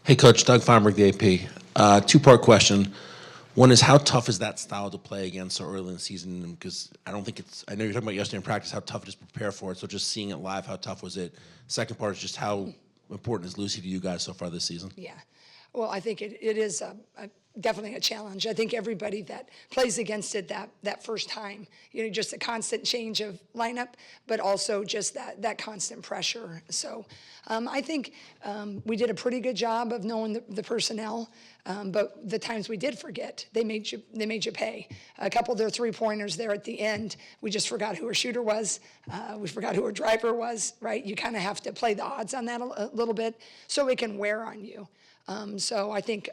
Hey, Coach. Doug Feinberg, the AP. Two-part question. One is, how tough is that style to play against so early in the season? Because I don't think it's, I know you're talking about yesterday in practice, how tough it is to prepare for it. So just seeing it live, how tough was it? Second part is just how important is Lucy to you guys so far this season? Yeah. Well, I think it is definitely a challenge. I think everybody that plays against it that first time, just a constant change of lineup, but also just that constant pressure. So I think we did a pretty good job of knowing the personnel, but the times we did forget, they made you pay. A couple of their three-pointers there at the end, we just forgot who our shooter was. We forgot who our driver was, right? You kind of have to play the odds on that a little bit so it can wear on you. So I think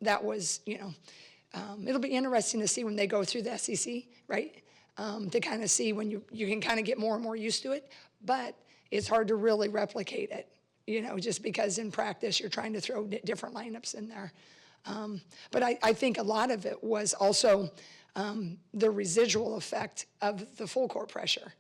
that was, it'll be interesting to see when they go through the SEC, right? To kind of see when you can kind of get more and more used to it, but it's hard to really replicate it, just because in practice you're trying to throw different lineups in there. But I think a lot of it was also the residual effect of the full court pressure.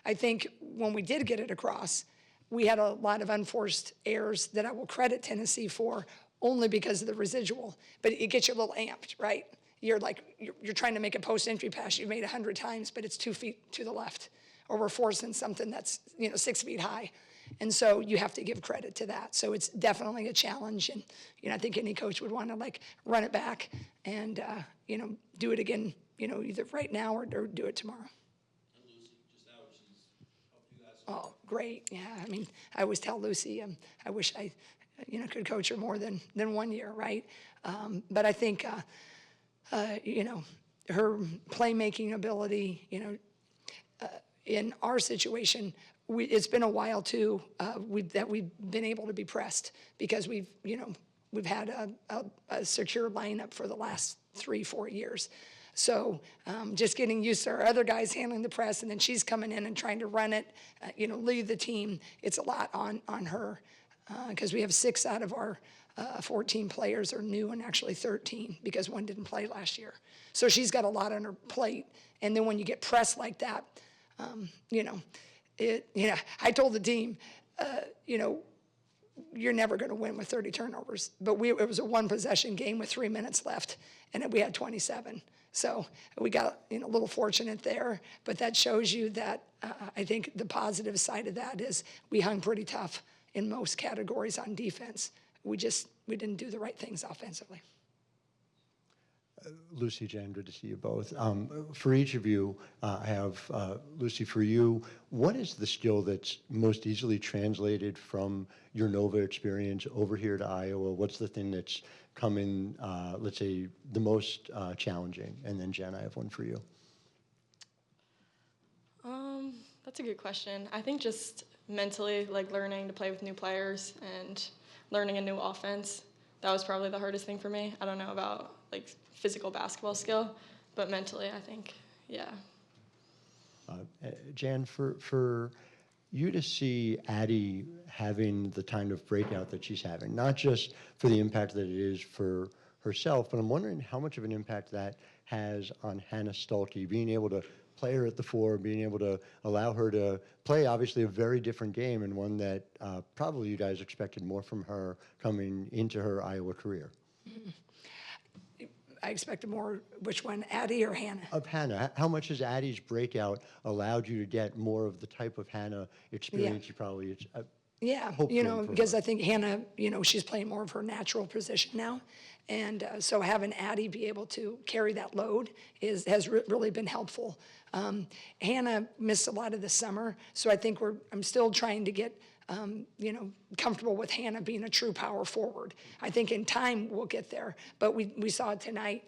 I think when we did get it across, we had a lot of unforced errors that I will credit Tennessee for, only because of the residual, but it gets you a little amped, right? You're trying to make a post entry pass you've made 100 times, but it's 2 feet to the left, or we're forcing something that's 6 feet high, and so you have to give credit to that. So it's definitely a challenge, and I think any coach would want to run it back and do it again, either right now or do it tomorrow. Oh, great! Yeah, I mean, I always tell Lucy, I wish I could coach her more than 1 year, right? But I think, her playmaking ability, in our situation, it's been a while too that we've been able to be pressed because we've had a secure lineup for the last 3-4 years. So just getting used to our other guys handling the press, and then she's coming in and trying to run it, lead the team. It's a lot on her. Because we have 6 out of our 14 players are new, and actually 13 because one didn't play last year. So she's got a lot on her plate. And then when you get pressed like that, I told the team, you're never going to win with 30 turnovers. But it was a one-possession game with 3 minutes left, and we had 27. So we got a little fortunate there, but that shows you that I think the positive side of that is we hung pretty tough in most categories on defense. We didn't do the right things offensively. Lucy, Jen, good to see you both. For each of you, I have, Lucy, for you, what is the skill that's most easily translated from your Nova experience over here to Iowa? What's the thing that's come in, let's say, the most challenging? And then, Jen, I have one for you. That's a good question. I think just mentally, learning to play with new players and learning a new offense, that was probably the hardest thing for me. I don't know about physical basketball skill, but mentally, I think, yeah. Jan, for you to see Addie having the kind of breakout that she's having, not just for the impact that it is for herself, but I'm wondering how much of an impact that has on Hannah Stuelke, being able to play her at the 4, being able to allow her to play obviously a very different game, and one that probably you guys expected more from her coming into her Iowa career. I expected more, which one, Addie or Hannah? Of Hannah. How much has Addie's breakout allowed you to get more of the type of Hannah experience you probably Yeah, because I think Hannah, she's playing more of her natural position now. And so having Addie be able to carry that load has really been helpful. Hannah missed a lot of the summer, so I think I'm still trying to get comfortable with Hannah being a true power forward. I think in time we'll get there, but we saw it tonight.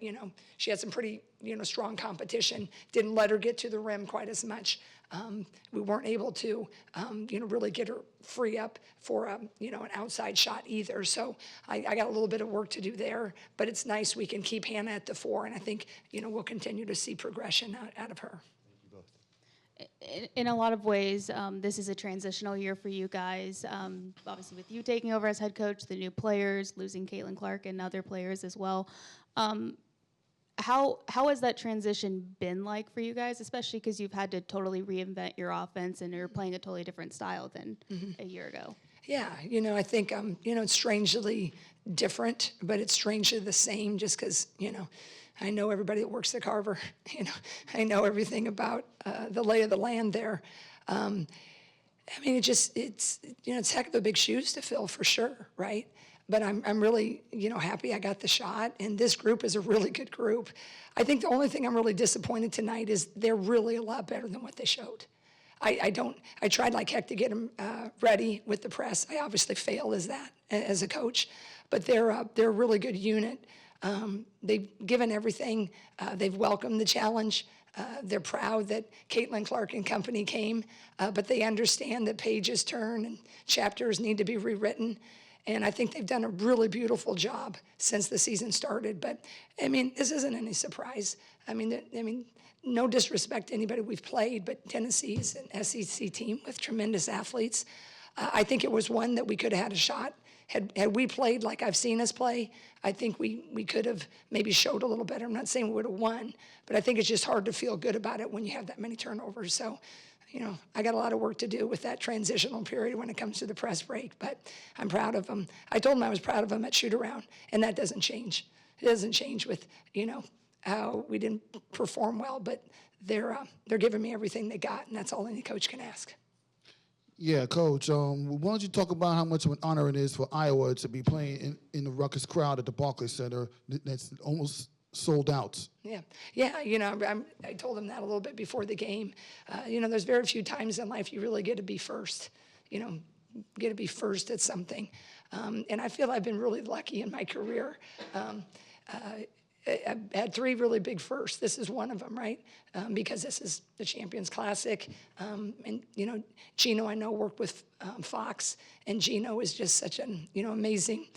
She had some pretty strong competition. Didn't let her get to the rim quite as much. We weren't able to really get her free up for an outside shot either. So I got a little bit of work to do there, but it's nice we can keep Hannah at the 4, and I think we'll continue to see progression out of her. In a lot of ways, this is a transitional year for you guys. Obviously, with you taking over as head coach, the new players, losing Caitlin Clark and other players as well. How has that transition been like for you guys, especially because you've had to totally reinvent your offense and you're playing a totally different style than a year ago? Yeah, I think, it's strangely different, but it's strangely the same just because, I know everybody that works the Carver. I know everything about the lay of the land there. It's it's heck of a big shoes to fill for sure, right? But I'm really, happy I got the shot, and this group is a really good group. I think the only thing I'm really disappointed tonight is they're really a lot better than what they showed. I tried like heck to get them ready with the press. I obviously failed as a coach, but they're a really good unit. They've given everything. They've welcomed the challenge. They're proud that Caitlin Clark and company came, but they understand that pages turn and chapters need to be rewritten. And I think they've done a really beautiful job since the season started. But this isn't any surprise. No disrespect to anybody we've played, but Tennessee's an SEC team with tremendous athletes. I think it was one that we could have had a shot. Had we played like I've seen us play, I think we could have maybe showed a little better. I'm not saying we would have won, but I think it's just hard to feel good about it when you have that many turnovers. So, I got a lot of work to do with that transitional period when it comes to the press break, but I'm proud of them. I told them I was proud of them at shoot-around, and that doesn't change. It doesn't change with, how we didn't perform well, but they're giving me everything they got, and that's all any coach can ask. Yeah, Coach, why don't you talk about how much of an honor it is for Iowa to be playing in the Ruckus crowd at the Barclays Center that's almost sold out? Yeah, I told them that a little bit before the game. There's very few times in life you really get to be first, get to be first at something. And I feel I've been really lucky in my career. I've had 3 really big firsts. This is one of them, right? Because this is the Champions Classic. And, Gino, I know, worked with Fox, and Gino is just such an, amazing,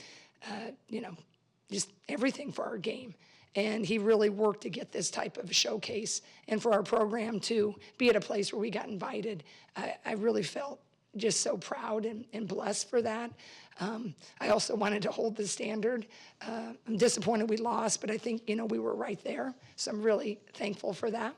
just everything for our game. And he really worked to get this type of showcase and for our program to be at a place where we got invited. I really felt just so proud and blessed for that. I also wanted to hold the standard. I'm disappointed we lost, but I think, we were right there. So I'm really thankful for that.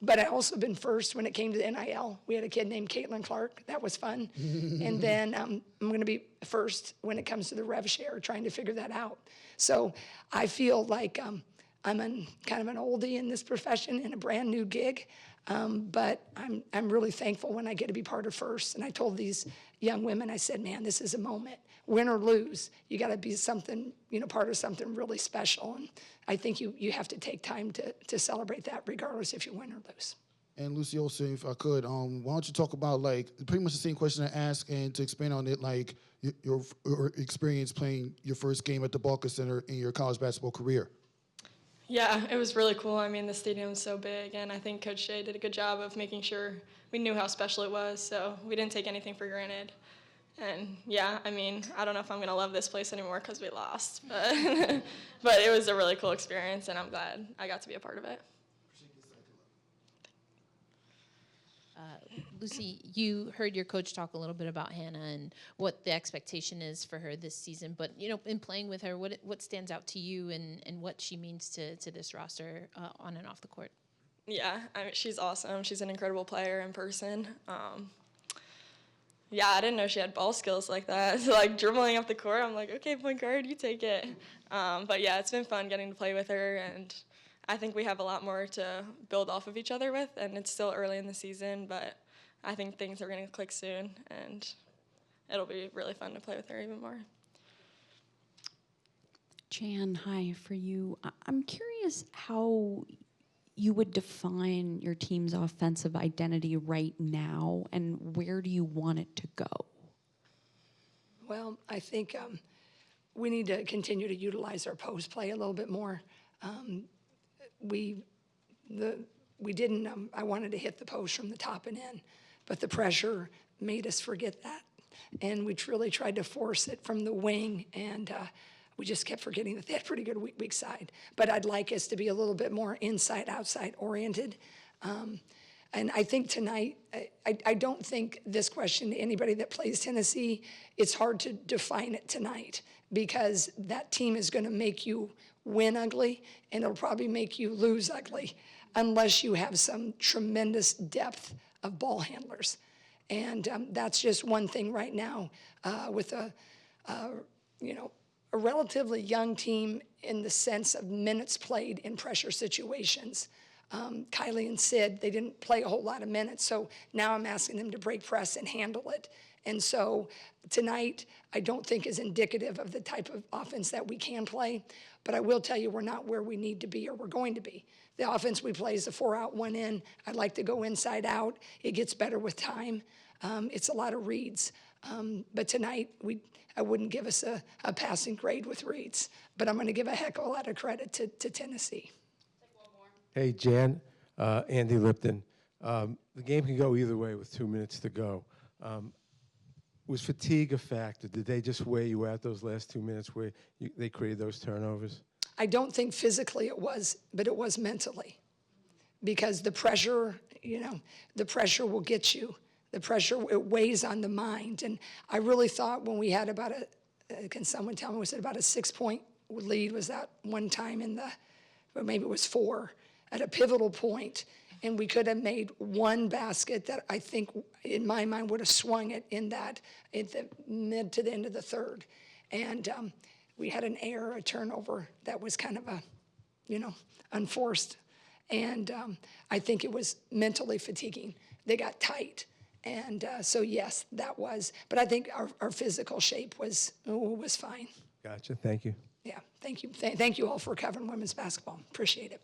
But I also been first when it came to the NIL. We had a kid named Caitlin Clark. That was fun. And then I'm going to be first when it comes to the rev share, trying to figure that out. So I feel like I'm kind of an oldie in this profession in a brand new gig. But I'm really thankful when I get to be part of first. And I told these young women, I said, man, this is a moment. Win or lose, you got to be something, part of something really special. And I think you have to take time to celebrate that regardless if you win or lose. And Lucy Olsen, if I could, why don't you talk about, pretty much the same question I asked, and to expand on it, your experience playing your first game at the Barclays Center in your college basketball career? Yeah, it was really cool. The stadium's so big, and I think Coach Shea did a good job of making sure we knew how special it was, so we didn't take anything for granted. And yeah, I don't know if I'm going to love this place anymore because we lost, but but it was a really cool experience, and I'm glad I got to be a part of it. Lucy, you heard your coach talk a little bit about Hannah and what the expectation is for her this season. But, in playing with her, what stands out to you and what she means to this roster on and off the court? Yeah, she's awesome. She's an incredible player in person. Yeah, I didn't know she had ball skills like that. So, dribbling up the court, I'm like, okay, point guard, you take it. But, yeah, it's been fun getting to play with her, and I think we have a lot more to build off of each other with, and it's still early in the season, but I think things are going to click soon, and it'll be really fun to play with her even more. Jan, hi, for you. I'm curious how you would define your team's offensive identity right now, and where do you want it to go? Well, I think we need to continue to utilize our post play a little bit more. We didn't, I wanted to hit the post from the top and in, but the pressure made us forget that. And we really tried to force it from the wing, and we just kept forgetting that they had pretty good weak side. But I'd like us to be a little bit more inside-outside oriented. And I think tonight, I don't think this question to anybody that plays Tennessee, it's hard to define it tonight because that team is going to make you win ugly, and it'll probably make you lose ugly unless you have some tremendous depth of ball handlers. And that's just one thing right now with a relatively young team in the sense of minutes played in pressure situations. Kylie and Sid, they didn't play a whole lot of minutes, so now I'm asking them to break press and handle it. And so tonight, I don't think is indicative of the type of offense that we can play, but I will tell you we're not where we need to be or we're going to be. The offense we play is a 4 out, 1 in. I'd like to go inside out. It gets better with time. It's a lot of reads. But tonight, I wouldn't give us a passing grade with reads, but I'm going to give a heck of a lot of credit to Tennessee. Hey, Jan, Andy Lipton. The game can go either way with 2 minutes to go. Was fatigue a factor? Did they just wear you out those last 2 minutes where they created those turnovers? I don't think physically it was, but it was mentally. Because the pressure, the pressure will get you. The pressure, it weighs on the mind. And I really thought when we had about can someone tell me, was it about a 6-point lead? Was that one time or maybe it was 4, at a pivotal point, and we could have made one basket that I think, in my mind, would have swung it at the mid to the end of the third. And we had an error, a turnover that was kind of unforced. And I think it was mentally fatiguing. They got tight. And so, yes, that was. But I think our physical shape was fine. Gotcha. Thank you. Yeah, thank you. Thank you all for covering women's basketball. Appreciate it.